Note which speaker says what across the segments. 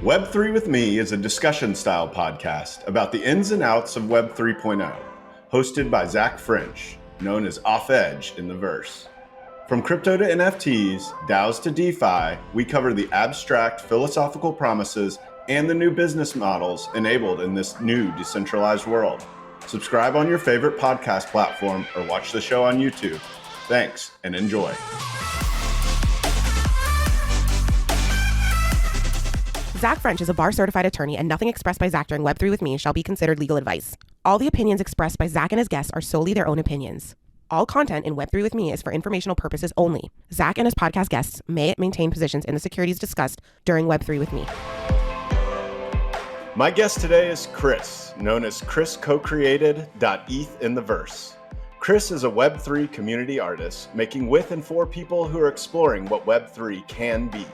Speaker 1: Web3 with Me is a discussion-style podcast about the ins and outs of Web 3.0, hosted by Zach French, known as Off Edge in the verse. From crypto to NFTs, DAOs to DeFi, we cover the abstract philosophical promises and the new business models enabled in this new decentralized world. Subscribe on your favorite podcast platform or watch the show on YouTube. Thanks and enjoy.
Speaker 2: Zach French is a bar-certified attorney, and nothing expressed by Zach during Web3 with Me shall be considered legal advice. All the opinions expressed by Zach and his guests are solely their own opinions. All content in Web3 with Me is for informational purposes only. Zach and his podcast guests may maintain positions in the securities discussed during Web3 with Me.
Speaker 1: My guest today is Chris, known as ChrisCoCreated. ETH in the verse. Chris is a Web3 community artist, making with and for people who are exploring what Web3 can be.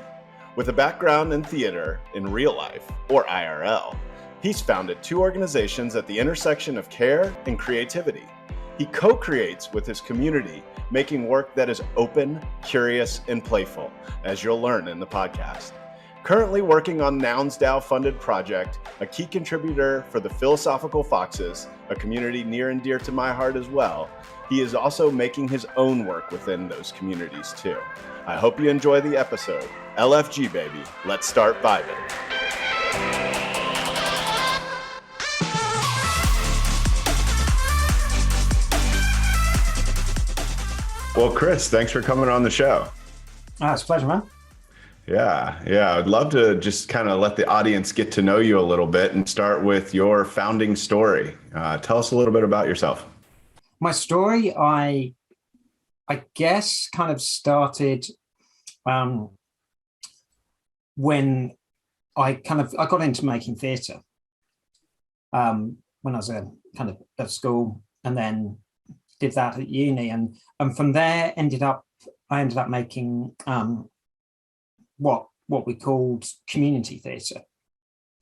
Speaker 1: With a background in theater, in real life, or IRL, he's founded two organizations at the intersection of care and creativity. He co-creates with his community, making work that is open, curious, and playful, as you'll learn in the podcast. Currently working on Nouns DAO funded project, a key contributor for the Philosophical Foxes, a community near and dear to my heart as well, he is also making his own work within those communities too. I hope you enjoy the episode. LFG baby, let's start vibing. Well, Chris, thanks for coming on the show.
Speaker 3: It's a pleasure, man.
Speaker 1: Yeah. I'd love to just kind of let the audience get to know you a little bit and start with your founding story. Tell us a little bit about yourself.
Speaker 3: My story, I guess, kind of started when I got into making theatre when I was kind of at school, and then did that at uni, and from there I ended up making what we called community theatre.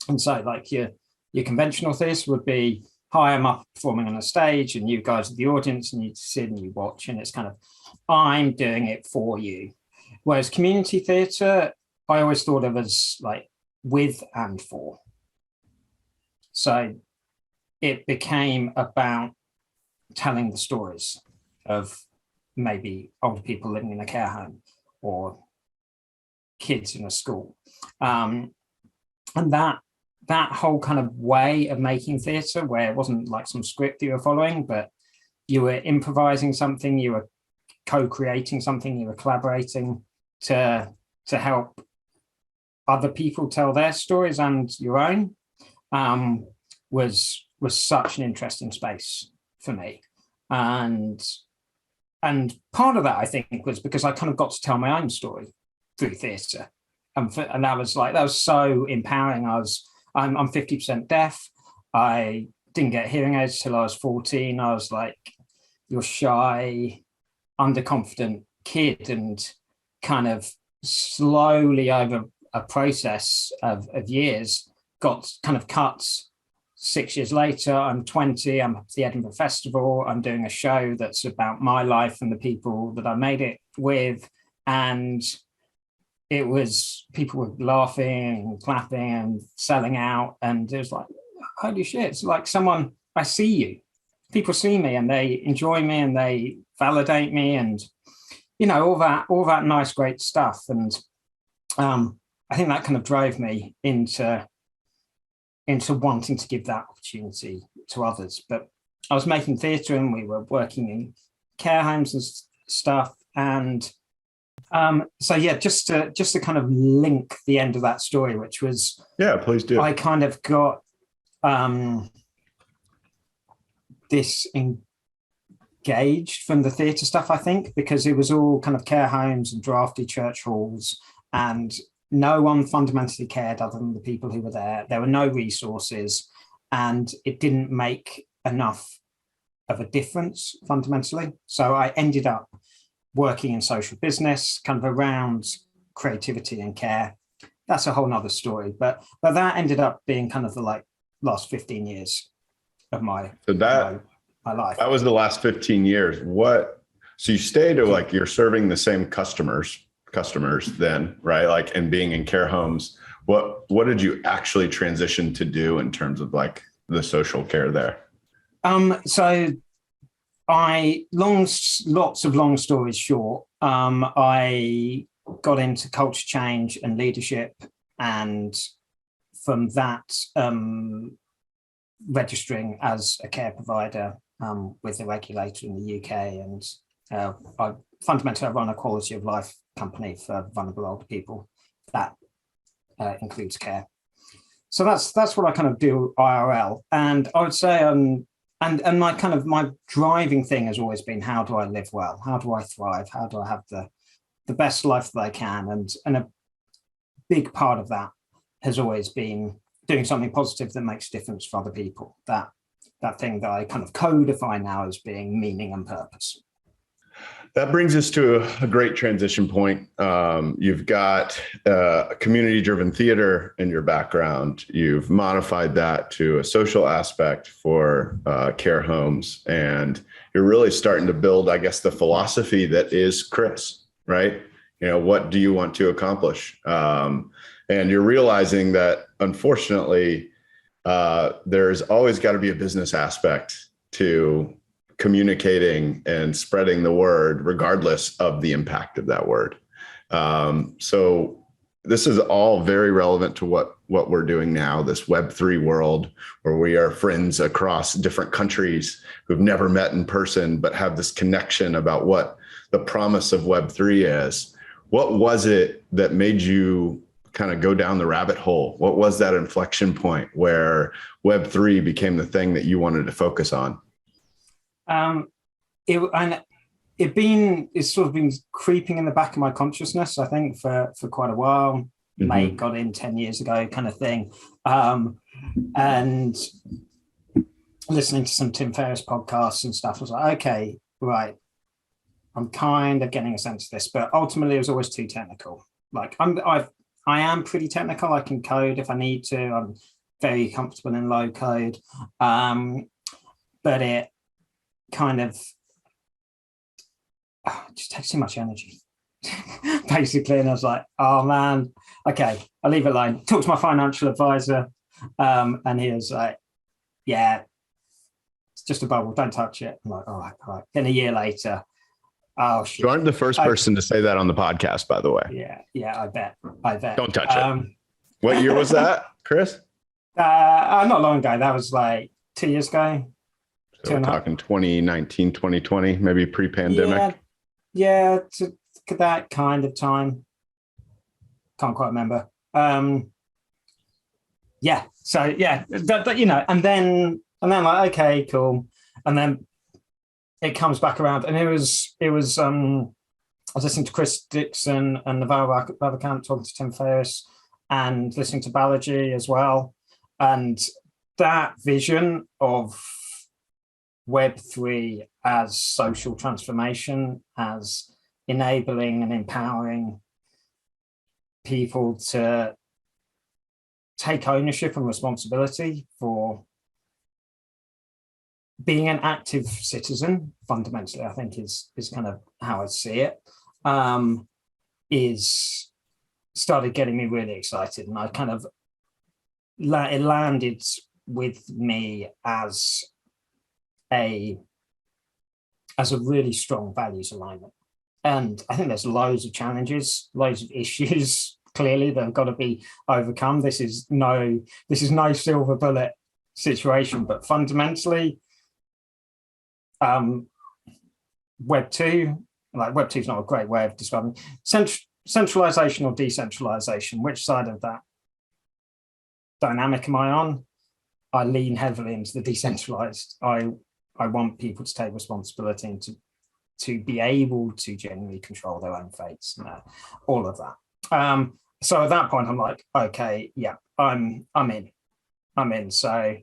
Speaker 3: And so like your conventional theatre would be, hi, I'm up performing on a stage and you guys are the audience and you sit and you watch, and it's kind of, I'm doing it for you. Whereas community theatre, I always thought of as like with and for. So it became about telling the stories of maybe older people living in a care home or kids in a school. And that whole kind of way of making theatre, where it wasn't like some script you were following, but you were improvising something, you were co-creating something, you were collaborating to help other people tell their stories and your own, was such an interesting space for me. And part of that, I think, was because I kind of got to tell my own story through theatre. And that was so empowering. I'm 50% deaf. I didn't get hearing aids till I was 14. I was like your shy, underconfident kid, and kind of slowly over a process of years got kind of cuts. 6 years later, I'm 20, I'm at the Edinburgh Festival, I'm doing a show that's about my life and the people that I made it with. And it was, people were laughing and clapping and selling out. And it was like, holy shit, it's like someone, I see you. People see me and they enjoy me and they validate me and, you know, all that nice, great stuff. And I think that kind of drove me into wanting to give that opportunity to others. But I was making theatre and we were working in care homes and stuff. And so yeah, just to kind of link the end of that story, which was,
Speaker 1: yeah, please do.
Speaker 3: I kind of got this engaged from the theatre stuff, I think, because it was all kind of care homes and drafty church halls, and no one fundamentally cared other than the people who were there. There were no resources, and it didn't make enough of a difference fundamentally. So I ended up working in social business, kind of around creativity and care. That's a whole nother story, but that ended up being kind of the like last 15 years of my life.
Speaker 1: That was the last 15 years. So you stayed to like, you're serving the same customers then, right? Like, and being in care homes. What did you actually transition to do in terms of like the social care there?
Speaker 3: So lots of long stories short, I got into culture change and leadership, and from that, registering as a care provider with the regulator in the UK, and I fundamentally run a quality of life company for vulnerable older people that includes care. So that's what I kind of do IRL, and I would say and my driving thing has always been, how do I live well? How do I thrive? How do I have the best life that I can? And a big part of that has always been doing something positive that makes a difference for other people. That thing that I kind of codify now as being meaning and purpose.
Speaker 1: That brings us to a great transition point. You've got a community-driven theater in your background. You've modified that to a social aspect for care homes, and you're really starting to build, I guess, the philosophy that is Chris, right? You know, what do you want to accomplish? And you're realizing that, unfortunately, there's always got to be a business aspect to communicating and spreading the word, regardless of the impact of that word. So this is all very relevant to what we're doing now, this Web3 world, where we are friends across different countries who've never met in person, but have this connection about what the promise of Web3 is. What was it that made you kind of go down the rabbit hole? What was that inflection point where Web3 became the thing that you wanted to focus on?
Speaker 3: It's sort of been creeping in the back of my consciousness, I think, for quite a while.
Speaker 1: Mm-hmm.
Speaker 3: Mate got in 10 years ago, kind of thing. And listening to some Tim Ferriss podcasts and stuff, I was like, okay, right, I'm kind of getting a sense of this, but ultimately it was always too technical. Like I am pretty technical. I can code if I need to. I'm very comfortable in low code. But it kind of just takes too much energy, basically. And I was like, oh man, okay, I'll leave it alone. Talked to my financial advisor, and he was like, yeah, it's just a bubble, don't touch it. I'm like, all right. Then a year later, oh shit.
Speaker 1: You aren't the first person to say that on the podcast, by the way.
Speaker 3: Yeah, I bet.
Speaker 1: Don't touch it. What year was that, Chris?
Speaker 3: Not long ago. That was like 2 years ago.
Speaker 1: So we're talking 2019, 2020, maybe pre-pandemic.
Speaker 3: Yeah, to that kind of time. Can't quite remember. Yeah. So yeah, you know, and then like, okay, cool. And then it comes back around, and it was I was listening to Dixon and Naval Ravikant talking to Tim Ferriss, and listening to Balaji as well. And that vision of Web3 as social transformation, as enabling and empowering people to take ownership and responsibility for being an active citizen, fundamentally, I think is kind of how I see it, is started getting me really excited. And I kind of, it landed with me as a really strong values alignment. And I think there's loads of challenges, loads of issues, clearly, that have got to be overcome. This is no silver bullet situation, but fundamentally, Web2, like Web2 is not a great way of describing centralization or decentralization. Which side of that dynamic am I on? I lean heavily into the decentralized. I want people to take responsibility and to be able to genuinely control their own fates, all of that. So at that point, I'm like, okay, yeah, I'm in. So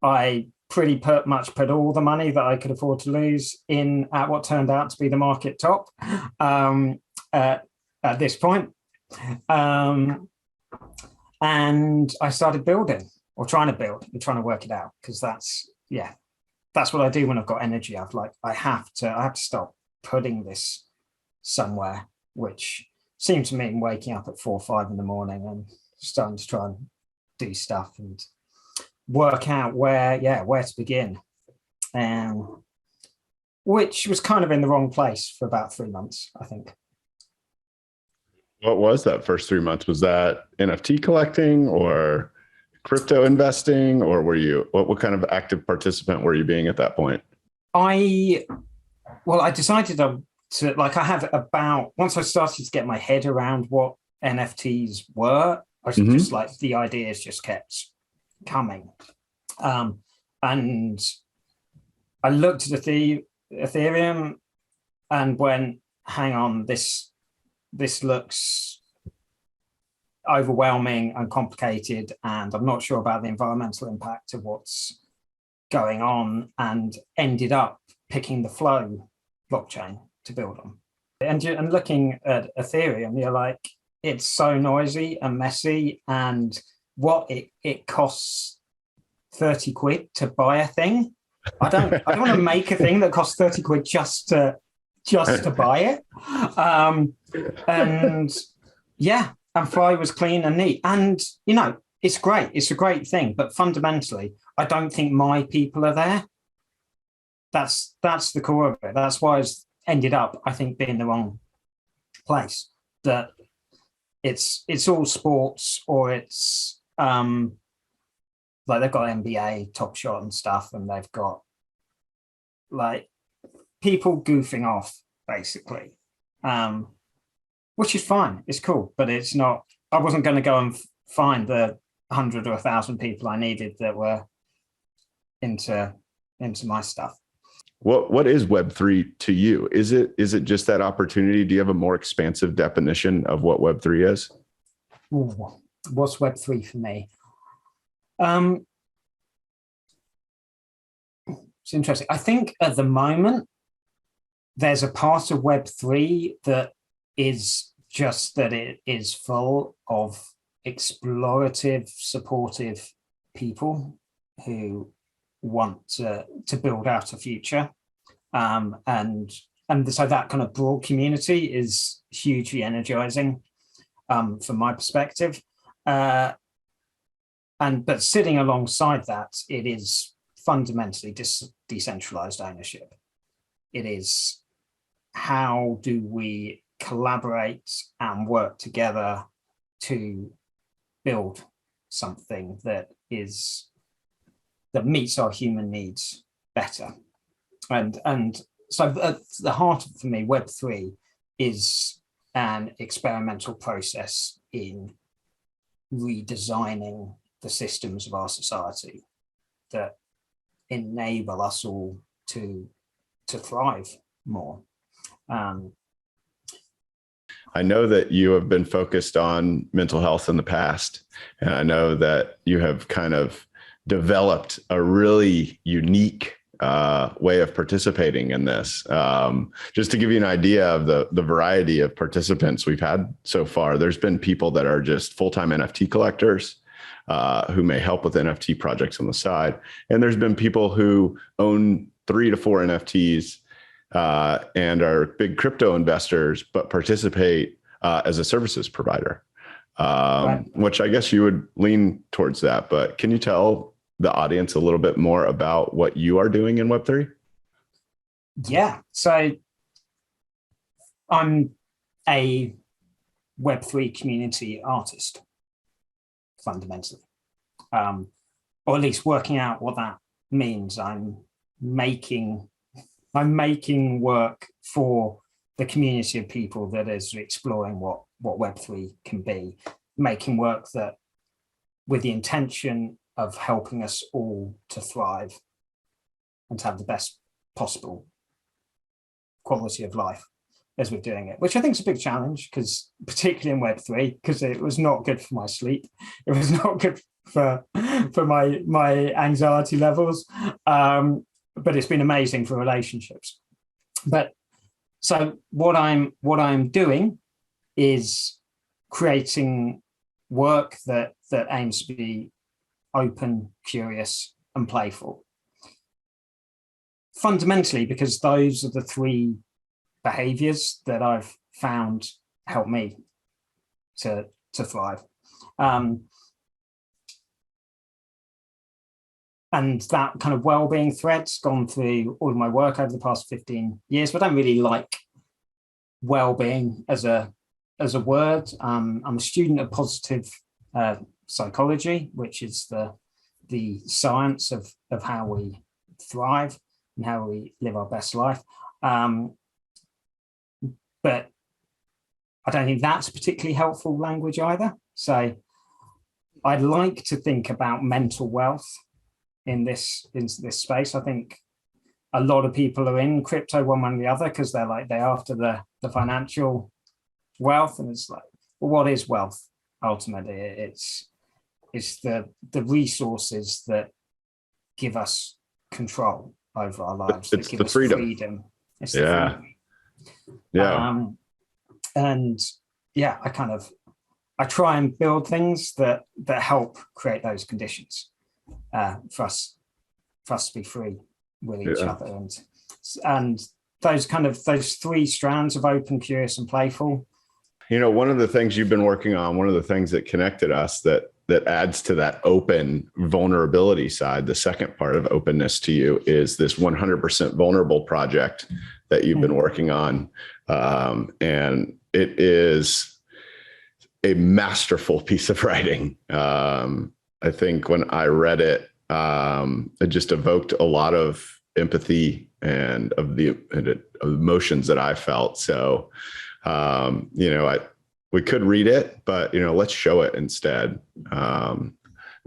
Speaker 3: I pretty much put all the money that I could afford to lose in at what turned out to be the market top at this point. And I started building, or trying to build, and trying to work it out, because that's what I do when I've got energy. I have to stop putting this somewhere, which seems to mean waking up at 4 or 5 in the morning and starting to try and do stuff and work out where to begin. Which was kind of in the wrong place for about 3 months, I think.
Speaker 1: What was that first 3 months? Was that NFT collecting or crypto investing, or were you, what kind of active participant were you being at that point?
Speaker 3: I decided to, like, I have about, once I started to get my head around what NFTs were, I was just like, the ideas just kept coming. And I looked at Ethereum and went, hang on, this looks overwhelming and complicated, and I'm not sure about the environmental impact of what's going on, and ended up picking the Flow blockchain to build on. And looking at Ethereum, you're like, it's so noisy and messy, and what it costs 30 quid to buy a thing. I don't want to make a thing that costs 30 quid just to buy it. And Fly was clean and neat. And, you know, it's great. It's a great thing. But fundamentally, I don't think my people are there. That's the core of it. That's why it's ended up, I think, being the wrong place. That it's all sports, or it's like they've got NBA, Top Shot and stuff, and they've got like people goofing off, basically. Which is fine, it's cool, but it's not, I wasn't going to go and find the 100 or 1,000 people I needed that were into my stuff.
Speaker 1: What is Web3 to you? Is it just that opportunity? Do you have a more expansive definition of what Web3 is?
Speaker 3: Ooh, what's Web3 for me? It's interesting. I think at the moment, there's a part of Web3 that is just that it is full of explorative, supportive people who want to build out a future. And so that kind of broad community is hugely energizing from my perspective. But sitting alongside that, it is fundamentally decentralized ownership. It is, how do we collaborate and work together to build something that meets our human needs better. And so at the heart of, for me, Web3 is an experimental process in redesigning the systems of our society that enable us all to thrive more.
Speaker 1: I know that you have been focused on mental health in the past, and I know that you have kind of developed a really unique way of participating in this. Just to give you an idea of the variety of participants we've had so far, there's been people that are just full-time NFT collectors who may help with NFT projects on the side. And there's been people who own 3 to 4 NFTs and are big crypto investors, but participate as a services provider, right. Which I guess you would lean towards that. But can you tell the audience a little bit more about what you are doing in Web3?
Speaker 3: Yeah, so I'm a Web3 community artist, fundamentally, or at least working out what that means. I'm making work for the community of people that is exploring what Web3 can be, making work that with the intention of helping us all to thrive and to have the best possible quality of life as we're doing it, which I think is a big challenge, because particularly in Web3, because it was not good for my sleep. It was not good for my anxiety levels. But it's been amazing for relationships. But so what I'm doing is creating work that aims to be open, curious, and playful. Fundamentally, because those are the 3 behaviors that I've found help me to thrive. And that kind of well-being thread's gone through all of my work over the past 15 years, but I don't really like well-being as a word. I'm a student of positive psychology, which is the science of how we thrive and how we live our best life. But I don't think that's particularly helpful language either. So I'd like to think about mental wealth in this space. I think a lot of people are in crypto one way or the other because they're after the financial wealth, and it's like, well, what is wealth ultimately? It's the resources that give us control over our lives.
Speaker 1: It's the freedom.
Speaker 3: It's the freedom.
Speaker 1: Yeah.
Speaker 3: And yeah, I try and build things that help create those conditions for us to be free with each other, and those three strands of open, curious, and playful.
Speaker 1: One of the things you've been working on, one of the things that connected us that adds to that open vulnerability side, the second part of openness to you, is this 100% vulnerable project that you've been working on. And it is a masterful piece of writing. I think when I read it, it just evoked a lot of empathy and of the emotions that I felt. So, we could read it, but, let's show it instead.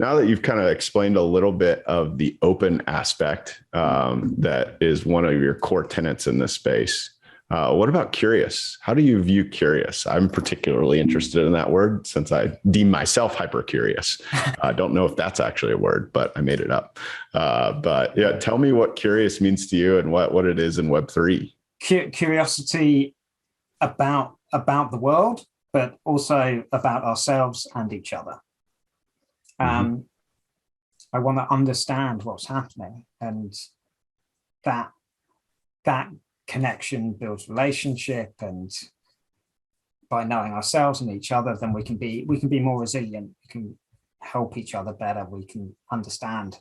Speaker 1: Now that you've kind of explained a little bit of the open aspect, that is one of your core tenets in this space. What about curious? How do you view curious? I'm particularly interested in that word since I deem myself hyper curious. I don't know if that's actually a word, but I made it up. But yeah, tell me what curious means to you and what it is in Web3.
Speaker 3: Curiosity about the world, but also about ourselves and each other. I want to understand what's happening, and that connection builds relationship, and by knowing ourselves and each other, then we can be more resilient. We can help each other better. We can understand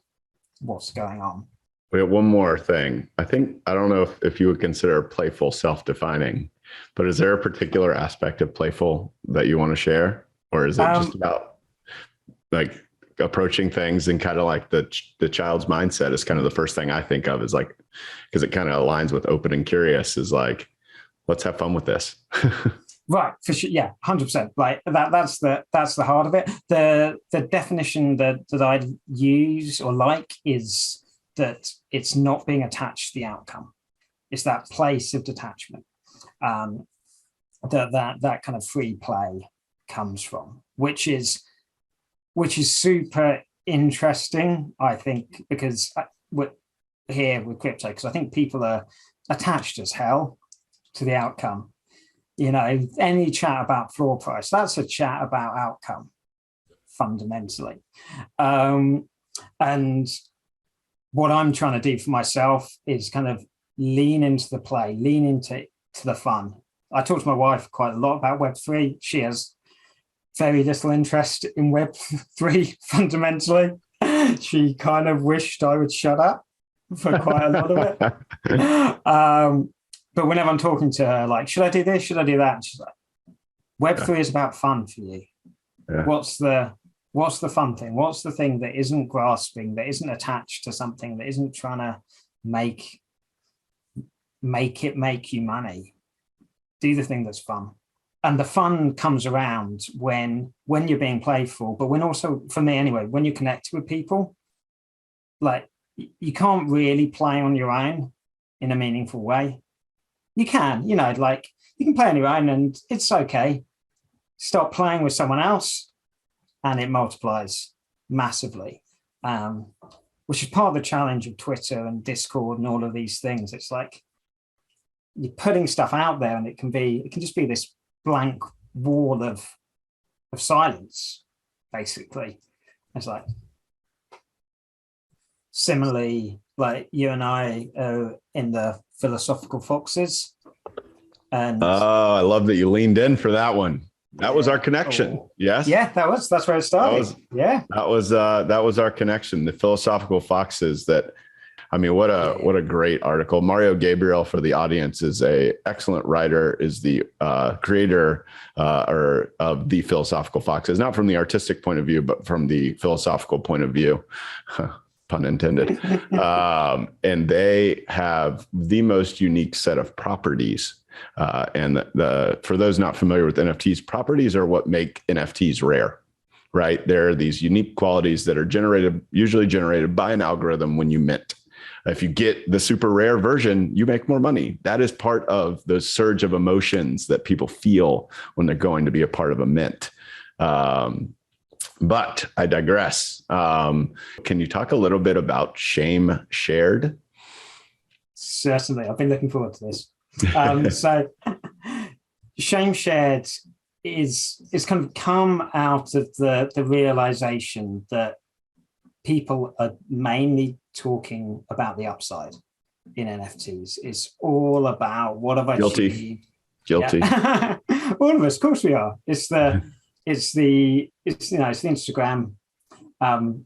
Speaker 3: what's going on.
Speaker 1: We have one more thing. I don't know if you would consider Playful self-defining, but is there a particular aspect of Playful that you want to share, or is it just about like approaching things and kind of like the child's mindset is kind of the first thing I think of, is like, because it kind of aligns with open and curious, is like, let's have fun with this.
Speaker 3: Right, for sure. Yeah, 100%. Like that's the heart of it. The definition that I use or like is that it's not being attached to the outcome. It's that place of detachment that kind of free play comes from, which is super interesting, I think, because we're here with crypto, because I think people are attached as hell to the outcome. Any chat about floor price, that's a chat about outcome, fundamentally. And what I'm trying to do for myself is kind of lean into the play, lean into the fun. I talk to my wife quite a lot about Web3. She has very little interest in Web3 fundamentally. She kind of wished I would shut up for quite a lot of it. But whenever I'm talking to her, like, should I do this? Should I do that? And she's like, Web3 is about fun for you. Yeah. What's the fun thing? What's the thing that isn't grasping, that isn't attached to something, that isn't trying to make it make you money? Do the thing that's fun. And the fun comes around when you're being playful, but when also, for me anyway, when you connect with people, like you can't really play on your own in a meaningful way. You can, like you can play on your own and it's okay. Stop playing with someone else and it multiplies massively, which is part of the challenge of Twitter and Discord and all of these things. It's like you're putting stuff out there and it can just be this blank wall of silence, basically. It's like, similarly, like you and I are in the philosophical foxes. And
Speaker 1: I love that you leaned in for that one. That was our connection. Yes.
Speaker 3: Yeah, that's where it started.
Speaker 1: That was our connection. The philosophical foxes. What a great article. Mario Gabriel, for the audience, is a excellent writer, is the creator of the philosophical foxes, not from the artistic point of view, but from the philosophical point of view. Pun intended. And they have the most unique set of properties. And for those not familiar with NFTs, properties are what make NFTs rare, right? There are these unique qualities that are usually generated by an algorithm when you mint. If you get the super rare version, you make more money. That is part of the surge of emotions that people feel when they're going to be a part of a mint. But I digress. Can you talk a little bit about Shame Shared?
Speaker 3: Certainly. I've been looking forward to this. So Shame Shared is kind of come out of the realization that people are mainly talking about the upside in NFTs. It's all about what have I achieved.
Speaker 1: Guilty.
Speaker 3: Yeah. All of us, of course we are. It's the Instagram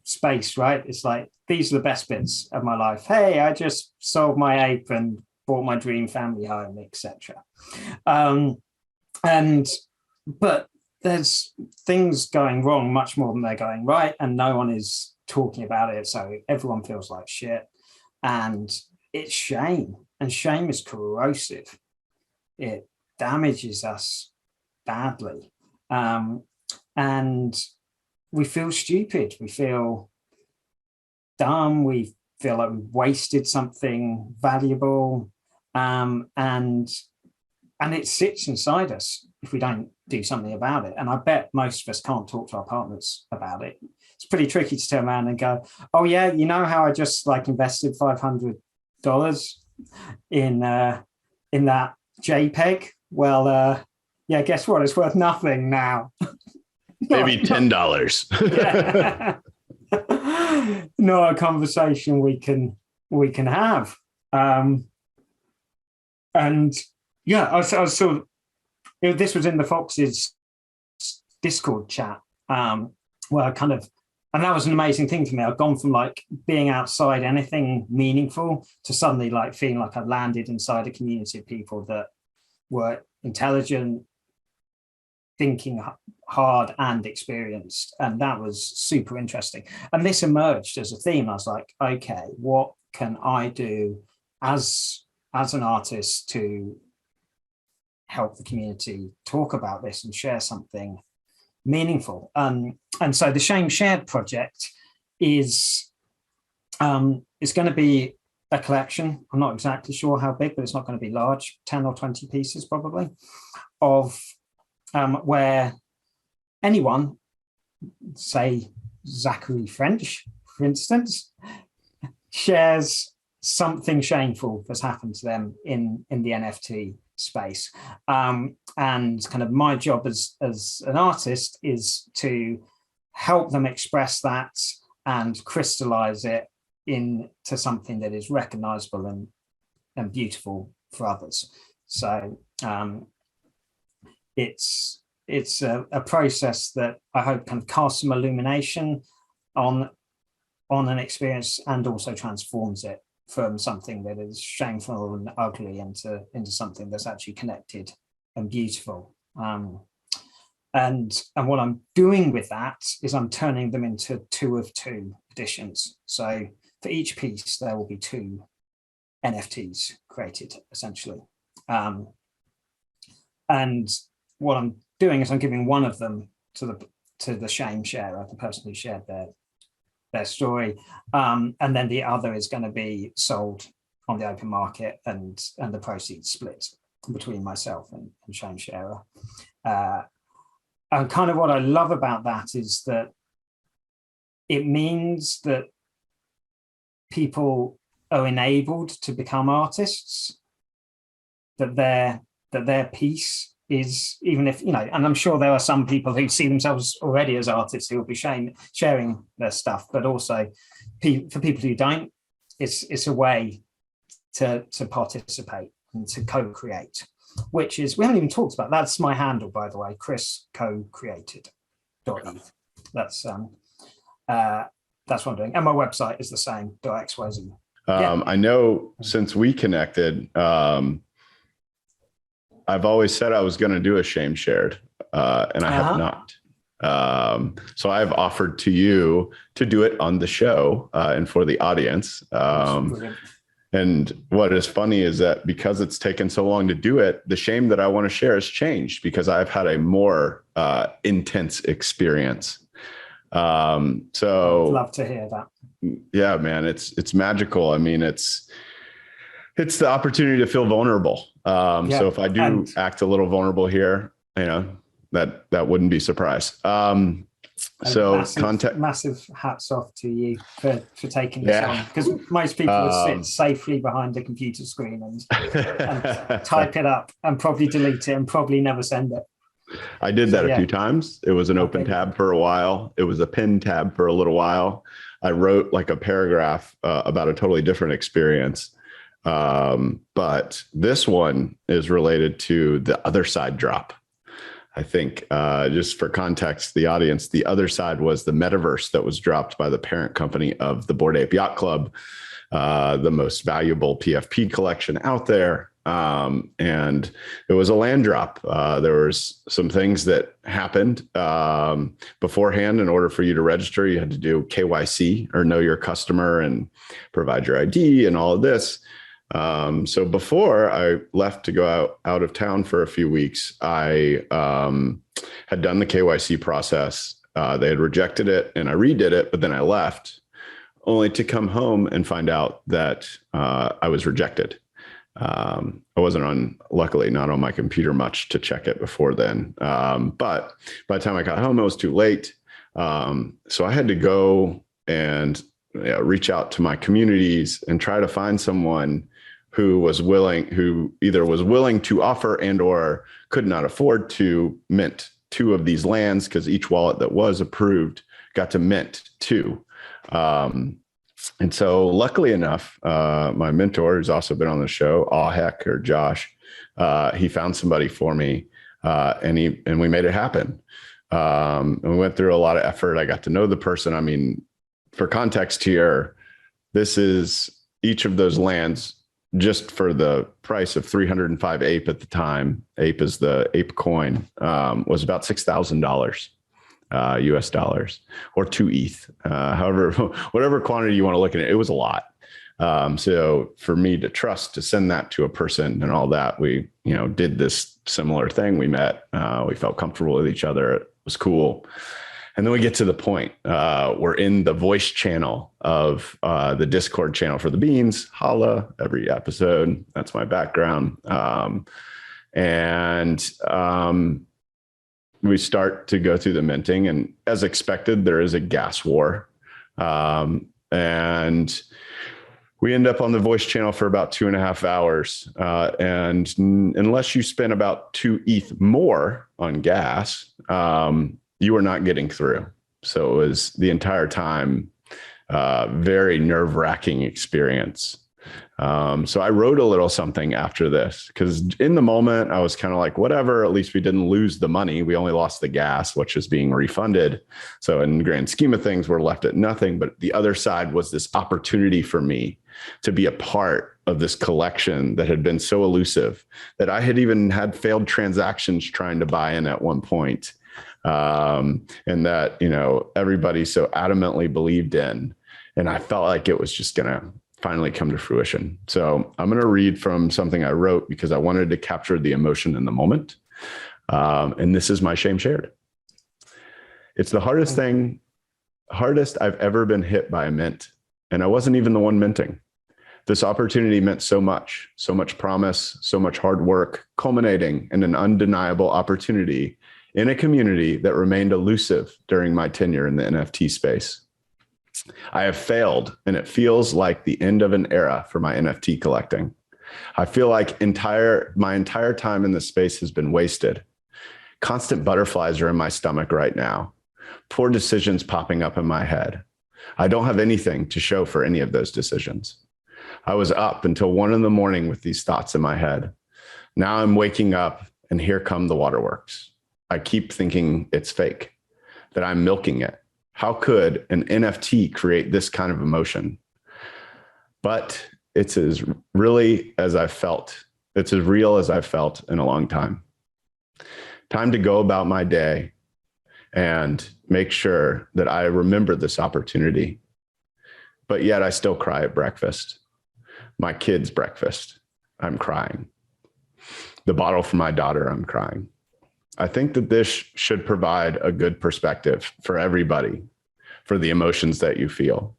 Speaker 3: space, right? It's like, these are the best bits of my life. Hey, I just sold my ape and bought my dream family home, etc. But there's things going wrong much more than they're going right, and no one is talking about it, so everyone feels like shit. And it's shame, and shame is corrosive. It damages us badly, and we feel stupid, we feel dumb, we feel like we've wasted something valuable, and it sits inside us if we don't do something about it. And I bet most of us can't talk to our partners about it. It's pretty tricky to turn around and go, oh yeah, you know how I just like invested $500 in that JPEG? Well, yeah, guess what? It's worth nothing now.
Speaker 1: Maybe $10.
Speaker 3: Yeah. Not a conversation we can have. And yeah, I was sort of, this was in the Foxes Discord chat, where I kind of, and that was an amazing thing for me. I've gone from like being outside anything meaningful to suddenly like feeling like I've landed inside a community of people that were intelligent, thinking hard and experienced. And that was super interesting. And this emerged as a theme. I was like, okay, what can I do as an artist to help the community talk about this and share something meaningful? And so the Shame Shared project is going to be a collection. I'm not exactly sure how big, but it's not going to be large, 10 or 20 pieces probably, of where anyone, say Zachary French, for instance, shares something shameful that's happened to them in the NFT space. And kind of my job as an artist is to help them express that and crystallize it into something that is recognizable and beautiful for others. So it's a process that I hope kind of casts some illumination on an experience and also transforms it from something that is shameful and ugly into something that's actually connected and beautiful. And what I'm doing with that is I'm turning them into 2 of 2 editions. So for each piece, there will be 2 NFTs created, essentially. And what I'm doing is I'm giving one of them to the shame sharer, the person who shared their story, and then the other is going to be sold on the open market, and the proceeds split between myself and shame sharer. And kind of what I love about that is that it means that people are enabled to become artists, that their piece is, even if, and I'm sure there are some people who see themselves already as artists who will be sharing their stuff, but also for people who don't, it's a way to participate and to co-create. which is, we haven't even talked about, that's my handle, by the way, ChrisCoCreated.eth. That's what I'm doing. And my website is the same, .xyz.
Speaker 1: I know since we connected, I've always said I was going to do a shame shared, and I have not. So I've offered to you to do it on the show and for the audience. And what is funny is that because it's taken so long to do it, the shame that I want to share has changed because I've had a more intense experience. So
Speaker 3: I'd love to hear that.
Speaker 1: Yeah, man, it's magical. I mean, it's the opportunity to feel vulnerable. So if I do act a little vulnerable here, that wouldn't be a surprise. So
Speaker 3: massive hats off to you for taking this on, because most people would sit safely behind a computer screen and type it up and probably delete it and probably never send it.
Speaker 1: I did that a few times. It was an open tab for a while. It was a pinned tab for a little while. I wrote like a paragraph about a totally different experience. But this one is related to the other side drop. I think just for context, the audience, the other side was the metaverse that was dropped by the parent company of the Bored Ape Yacht Club, the most valuable PFP collection out there. And it was a land drop. There was some things that happened beforehand. In order for you to register, you had to do KYC, or know your customer, and provide your ID and all of this. So before I left to go out of town for a few weeks, I had done the KYC process. They had rejected it and I redid it, but then I left only to come home and find out that I was rejected. I wasn't luckily not on my computer much to check it before then. But by the time I got home, it was too late. So I had to go and reach out to my communities and try to find someone who either was willing to offer and or could not afford to mint 2 of these lands, because each wallet that was approved got to mint 2. And so luckily enough, my mentor, who's also been on the show, Josh, he found somebody for me, and we made it happen. And we went through a lot of effort. I got to know the person. I mean, for context here, this is each of those lands just for the price of 305 ape at the time. Ape is the ape coin, was about $6,000. US dollars, or 2 ETH, however, whatever quantity you want to look at it, it was a lot. So for me to send that to a person and all that, we, did this similar thing. We met, we felt comfortable with each other. It was cool. And then we get to the point, we're in the voice channel of the Discord channel for the Beans, holla every episode. That's my background. We start to go through the minting, and as expected, there is a gas war. And we end up on the voice channel for about 2.5 hours. And unless you spend about 2 ETH more on gas, you are not getting through. So it was the entire time, very nerve-wracking experience. So I wrote a little something after this, because in the moment I was kind of like, whatever, at least we didn't lose the money. We only lost the gas, which is being refunded. So in the grand scheme of things, we're left at nothing. But the other side was this opportunity for me to be a part of this collection that had been so elusive, that I had even had failed transactions trying to buy in at one point. And that, everybody so adamantly believed in, and I felt like it was just going to finally come to fruition. So I'm going to read from something I wrote because I wanted to capture the emotion in the moment. And this is my shame shared. It's the hardest I've ever been hit by a mint. And I wasn't even the one minting. This opportunity meant so much promise, so much hard work, culminating in an undeniable opportunity in a community that remained elusive during my tenure in the NFT space. I have failed, and it feels like the end of an era for my NFT collecting. I feel like my entire time in this space has been wasted. Constant butterflies are in my stomach right now. Poor decisions popping up in my head. I don't have anything to show for any of those decisions. I was up until 1 a.m. with these thoughts in my head. Now I'm waking up and here come the waterworks. I keep thinking it's fake, that I'm milking it. How could an NFT create this kind of emotion? But it's as really as I've felt. It's as real as I've felt in a long time. Time to go about my day and make sure that I remember this opportunity. But yet I still cry at breakfast. My kids' breakfast, I'm crying. The bottle for my daughter, I'm crying. I think that this should provide a good perspective for everybody, for the emotions that you feel.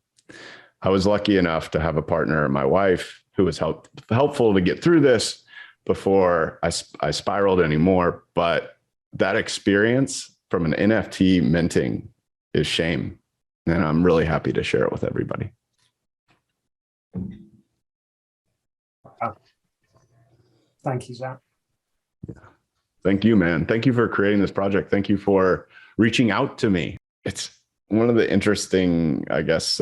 Speaker 1: I was lucky enough to have a partner, my wife, who was helpful to get through this before I spiraled anymore. But that experience from an NFT minting is shame. And I'm really happy to share it with everybody.
Speaker 3: Thank you, Zach.
Speaker 1: Yeah. Thank you, man. Thank you for creating this project. Thank you for reaching out to me. It's one of the interesting, I guess,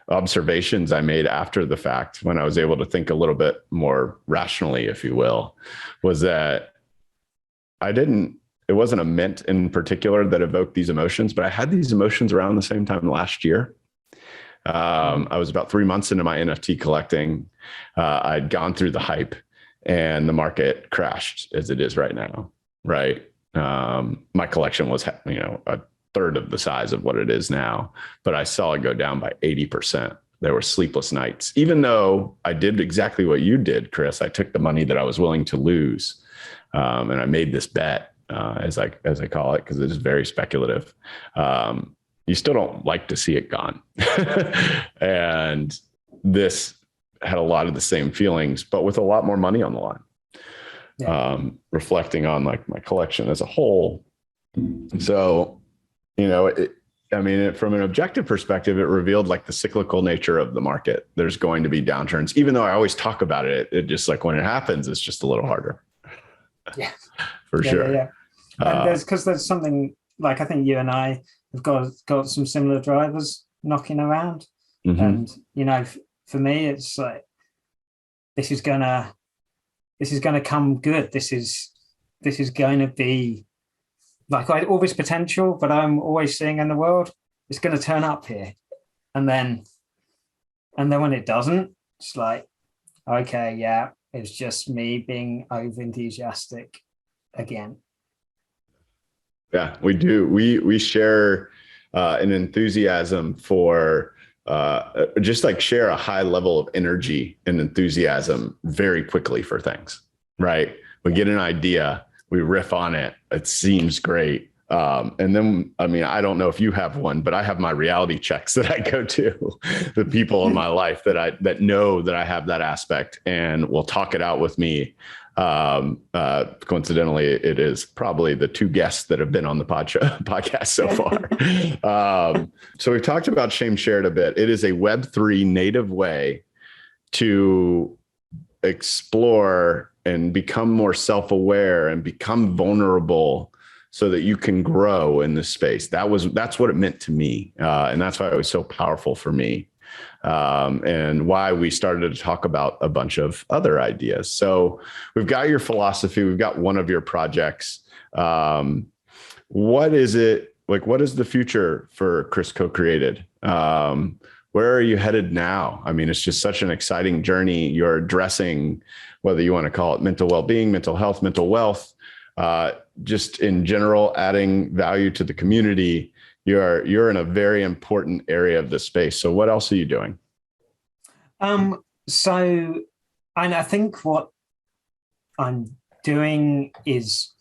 Speaker 1: observations I made after the fact, when I was able to think a little bit more rationally, if you will, was that it wasn't a mint in particular that evoked these emotions, but I had these emotions around the same time last year. I was about 3 months into my NFT collecting. I'd gone through the hype and the market crashed as it is right now. Right. My collection was, a third of the size of what it is now, but I saw it go down by 80%. There were sleepless nights, even though I did exactly what you did, Chris. I took the money that I was willing to lose. And I made this bet, as I call it, because it is very speculative. You still don't like to see it gone. And this had a lot of the same feelings, but with a lot more money on the line. Yeah. Reflecting on like my collection as a whole. So, from an objective perspective, it revealed like the cyclical nature of the market. There's going to be downturns, even though I always talk about it. It just like when it happens, it's just a little harder.
Speaker 3: Yeah,
Speaker 1: for sure.
Speaker 3: Yeah. And there's something like, I think you and I have got some similar drivers knocking around. Mm-hmm. And, for me, it's like, this is gonna come good. This is going to be like all this potential, but I'm always seeing in the world, it's going to turn up here. And then when it doesn't, it's like, okay, yeah, it's just me being over enthusiastic again.
Speaker 1: Yeah, we do. We share an enthusiasm for just like share a high level of energy and enthusiasm very quickly for things, right? We get an idea, we riff on it. It seems great. And then, I don't know if you have one, but I have my reality checks that I go to, the people in my life that know that I have that aspect and will talk it out with me. Coincidentally, it is probably the two guests that have been on the podcast so far. So we've talked about shame shared a bit. It is a Web3 native way to explore and become more self-aware and become vulnerable so that you can grow in this space. That's what it meant to me. And that's why it was so powerful for me. And why we started to talk about a bunch of other ideas. So we've got your philosophy, we've got one of your projects. What is it like? What is the future for ChrisCoCreated? Where are you headed now? It's just such an exciting journey. You're addressing, whether you want to call it mental well-being, mental health, mental wealth, just in general, adding value to the community. You're in a very important area of the space. So what else are you doing?
Speaker 3: So I think what I'm doing is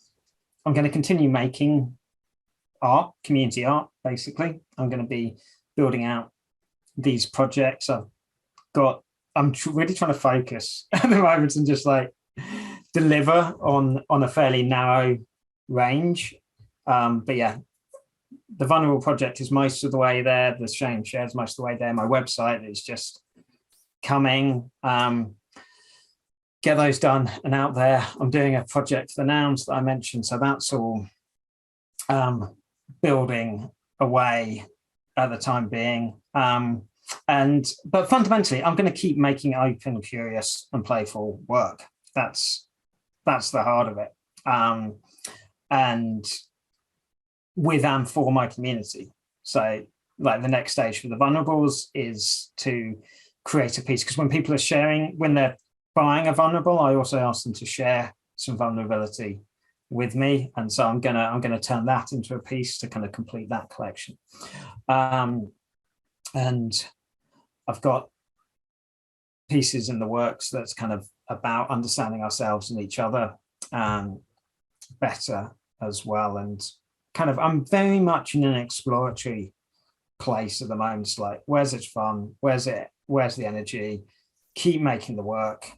Speaker 3: I'm going to continue making art, community art, basically. I'm going to be building out these projects. I'm really trying to focus at the moment and just like deliver on a fairly narrow range. But yeah, the Vulnerable project is most of the way there. The Shame Shared is most of the way there. My website is just coming. Get those done and out there. I'm doing a project for the nouns that I mentioned. So that's all building away at the time being. But fundamentally, I'm going to keep making open, curious, and playful work. That's the heart of it. And with and for my community. So like the next stage for the vulnerables is to create a piece, because when people are sharing, when they're buying a vulnerable, I also ask them to share some vulnerability with me, and so I'm gonna turn that into a piece to kind of complete that collection. And I've got pieces in the works that's kind of about understanding ourselves and each other better as well. And kind of, I'm very much in an exploratory place at the moment. It's like, where's it fun? Where's the energy? Keep making the work.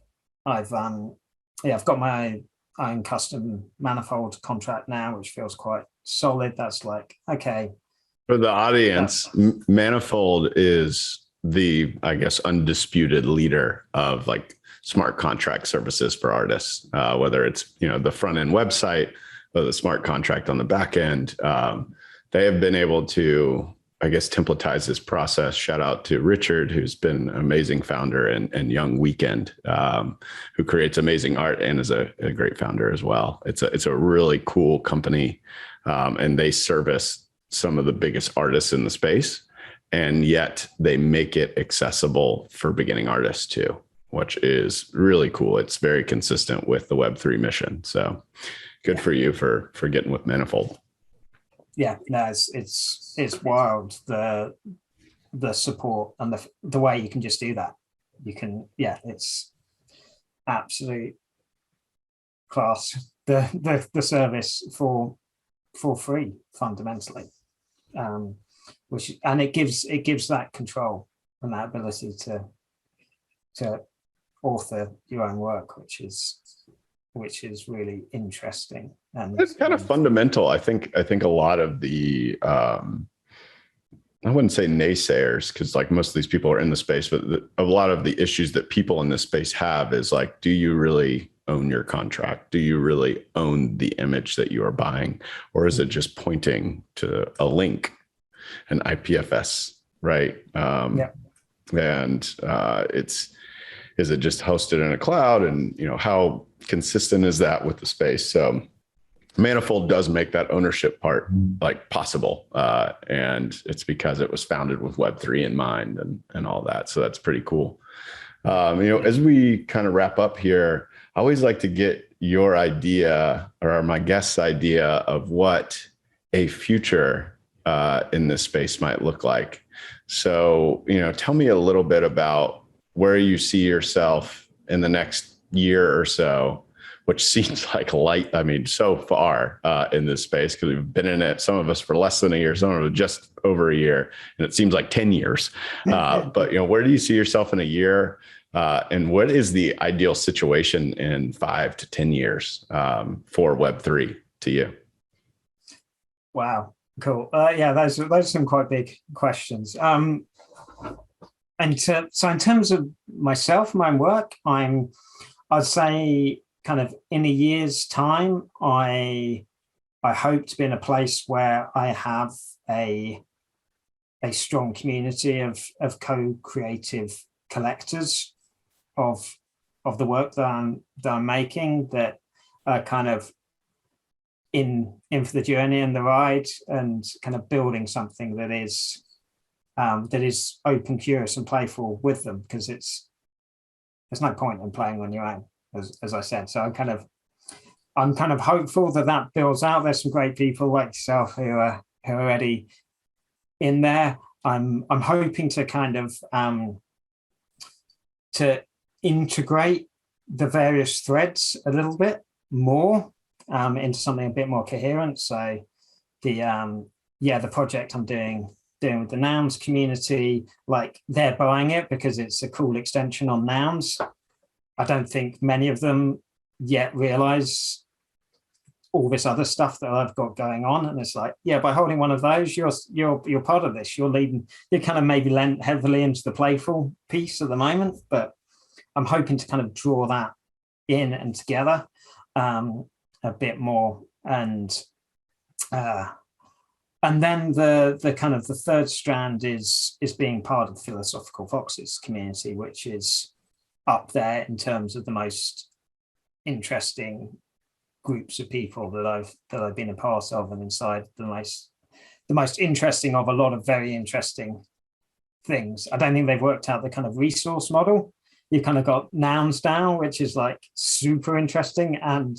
Speaker 3: I've got my own custom manifold contract now, which feels quite solid. That's like, okay.
Speaker 1: For the audience, Manifold is the, I guess, undisputed leader of like smart contract services for artists, whether it's, the front end website or the smart contract on the back end. They have been able to, I guess, templatize this process. Shout out to Richard, who's been an amazing founder, and Young Weekend, who creates amazing art and is a great founder as well. It's a really cool company, and they service some of the biggest artists in the space, and yet they make it accessible for beginning artists too, which is really cool. It's very consistent with the Web3 mission. So good for you for getting with Manifold.
Speaker 3: Yeah, no, it's wild, the support and the way you can just do that. You can, it's absolute class. The service for free fundamentally, and it gives that control and that ability to author your own work, which is really interesting. And
Speaker 1: it's kind of fundamental. I think a lot of the, I wouldn't say naysayers, because like most of these people are in the space, but a lot of the issues that people in this space have is like, do you really own your contract? Do you really own the image that you are buying? Or is it just pointing to a link, an IPFS, right? And is it just hosted in a cloud? And how consistent is that with the space? So Manifold does make that ownership part like possible. And it's because it was founded with Web3 in mind and all that. So that's pretty cool. As we kind of wrap up here, I always like to get your idea, or my guest's idea, of what a future in this space might look like. So, tell me a little bit about where you see yourself in the next year or so, which seems like light. I mean, so far in this space, because we've been in it, some of us for less than a year, some of us just over a year, and it seems like 10 years. But, where do you see yourself in a year? And what is the ideal situation in 5 to 10 years for Web3 to you?
Speaker 3: Wow, cool. Those are some quite big questions. So in terms of myself, my work, I'd say kind of in a year's time, I hope to be in a place where I have a strong community of co-creative collectors of the work that I'm making, that are kind of in for the journey and the ride, and kind of building something that is open, curious, and playful with them, because there's no point in playing on your own, as I said. So I'm kind of hopeful that builds out. There's some great people like yourself who are already in there. I'm hoping to kind of to integrate the various threads a little bit more into something a bit more coherent. So the project I'm doing with the Nouns community, like, they're buying it because it's a cool extension on Nouns. I don't think many of them yet realize all this other stuff that I've got going on. And it's like, by holding one of those, you're part of this. You're kind of maybe lent heavily into the Playful piece at the moment, but I'm hoping to kind of draw that in and together a bit more. And then the kind of the third strand is being part of the Philosophical Foxes community, which is up there in terms of the most interesting groups of people that I've been a part of, and inside the most interesting of a lot of very interesting things. I don't think they've worked out the kind of resource model. You've kind of got nouns down, which is like super interesting and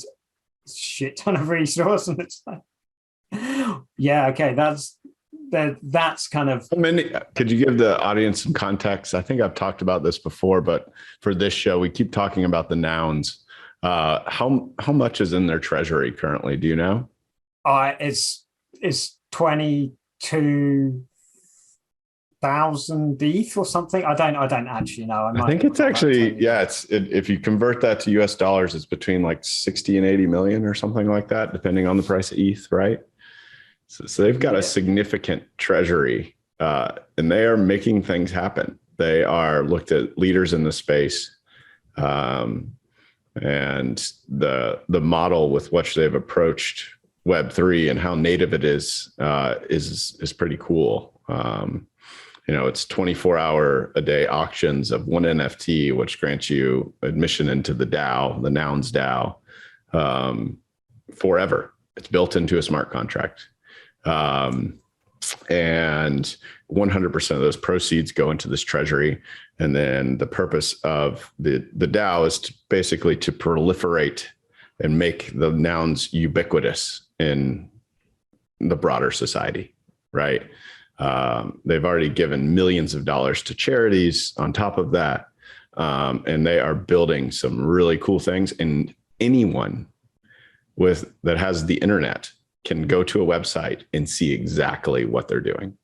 Speaker 3: shit ton of resource, and it's like, yeah, okay, that's kind of.
Speaker 1: I mean, could you give the audience some context? I think I've talked about this before, but for this show, we keep talking about the nouns. How much is in their treasury currently? Do you know?
Speaker 3: It's 22,000 ETH or something. I don't actually know.
Speaker 1: I think it's actually, if you convert that to US dollars, it's between like 60 and 80 million or something like that, depending on the price of ETH, right? So they've got a significant treasury, and they are making things happen. They are looked at leaders in the space, and the model with which they've approached Web3 and how native it is pretty cool. It's 24-hour a day auctions of one NFT, which grants you admission into the DAO, the Nouns DAO, forever. It's built into a smart contract. And 100% of those proceeds go into this treasury. And then the purpose of the DAO is to basically to proliferate and make the nouns ubiquitous in the broader society, right? They've already given millions of dollars to charities on top of that. And they are building some really cool things. And anyone that has the internet can go to a website and see exactly what they're doing.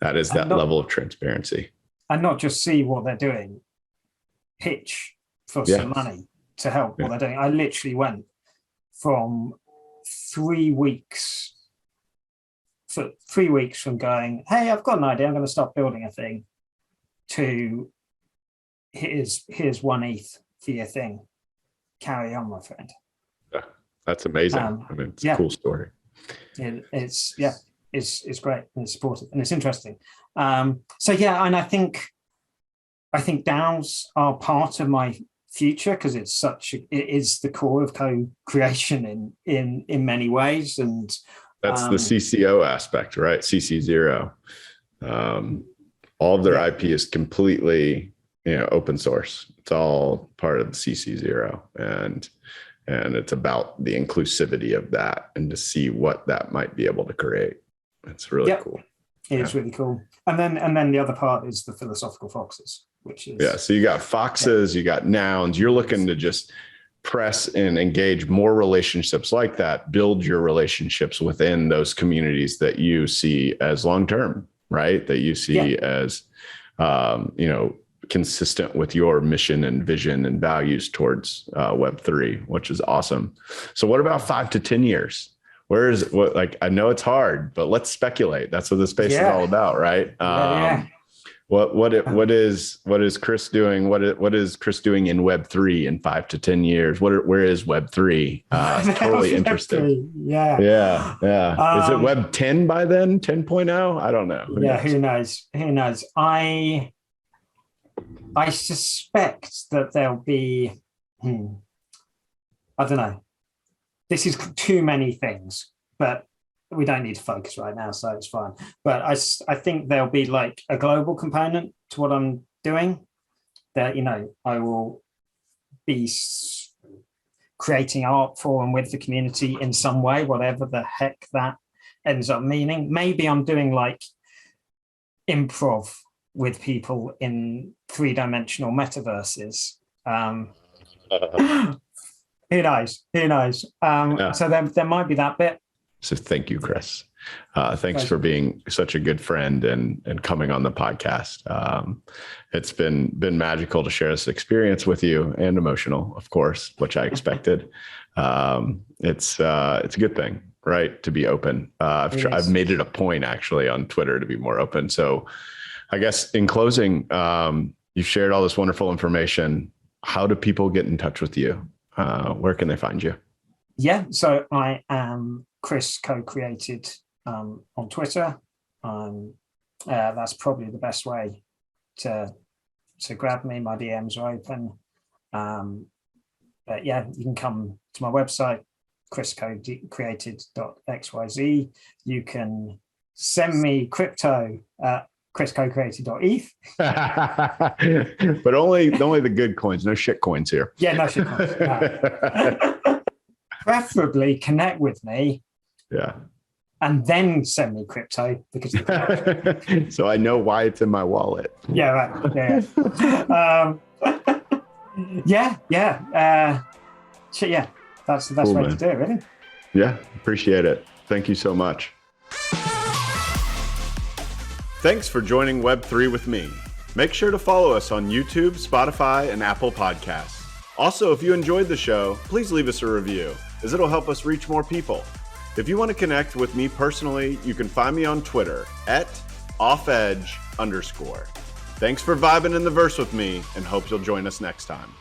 Speaker 1: That is that level of transparency.
Speaker 3: And not just see what they're doing, pitch for some money to help what they're doing. I literally went from 3 weeks from going, hey, I've got an idea, I'm going to start building a thing, to here's 1 ETH for your thing. Carry on, my friend.
Speaker 1: Yeah, that's amazing. I mean, it's a cool story.
Speaker 3: It's great, and it's supportive, and it's interesting. And I think DAOs are part of my future, because it is the core of co-creation in many ways. And
Speaker 1: that's the CCO aspect, right? CC0. All of their IP is completely, open source. It's all part of the CC0, and it's about the inclusivity of that and to see what that might be able to create. It's really cool.
Speaker 3: It is really cool. And then the other part is the philosophical foxes, which is
Speaker 1: so you got foxes, you got nouns. You're looking to just press and engage more relationships like that, build your relationships within those communities that you see as long-term, right? That you see as, consistent with your mission and vision and values towards Web3, which is awesome. So what about 5 to 10 years? I know it's hard, but let's speculate. That's what the space is all about, right? What is Chris doing? What is Chris doing in Web3 in 5 to 10 years? Where is Web3? Totally interesting.
Speaker 3: Yeah.
Speaker 1: Is it Web 10 by then? 10.0? I don't know.
Speaker 3: Who knows? I suspect that there'll be, I don't know. This is too many things, but we don't need to focus right now, so it's fine. But I think there'll be like a global component to what I'm doing, that, I will be creating art for and with the community in some way, whatever the heck that ends up meaning. Maybe I'm doing like improv with people in 3-dimensional metaverses. Who knows? So there might be that bit.
Speaker 1: So thank you, Chris. Thanks for being such a good friend and coming on the podcast. It's been magical to share this experience with you, and emotional, of course, which I expected. It's a good thing, right? To be open. I've made it a point actually on Twitter to be more open. So I guess in closing, you've shared all this wonderful information. How do people get in touch with you? Where can they find you?
Speaker 3: So I am ChrisCoCreated on Twitter. That's probably the best way to grab me. My DMs are open. But yeah, you can come to my website, ChrisCoCreated.xyz. You can send me crypto at ChrisCoCreated.eth.
Speaker 1: But only the good coins, no shit coins here.
Speaker 3: Yeah, no shit coins. No. Preferably connect with me.
Speaker 1: Yeah. And
Speaker 3: then send me crypto because
Speaker 1: so I know why it's in my wallet.
Speaker 3: Yeah, right. Yeah. Yeah. That's the best way to do it, really.
Speaker 1: Yeah, appreciate it. Thank you so much. Thanks for joining Web3 with me. Make sure to follow us on YouTube, Spotify, and Apple Podcasts. Also, if you enjoyed the show, please leave us a review, as it'll help us reach more people. If you want to connect with me personally, you can find me on Twitter at @offedge_. Thanks for vibing in the verse with me, and hope you'll join us next time.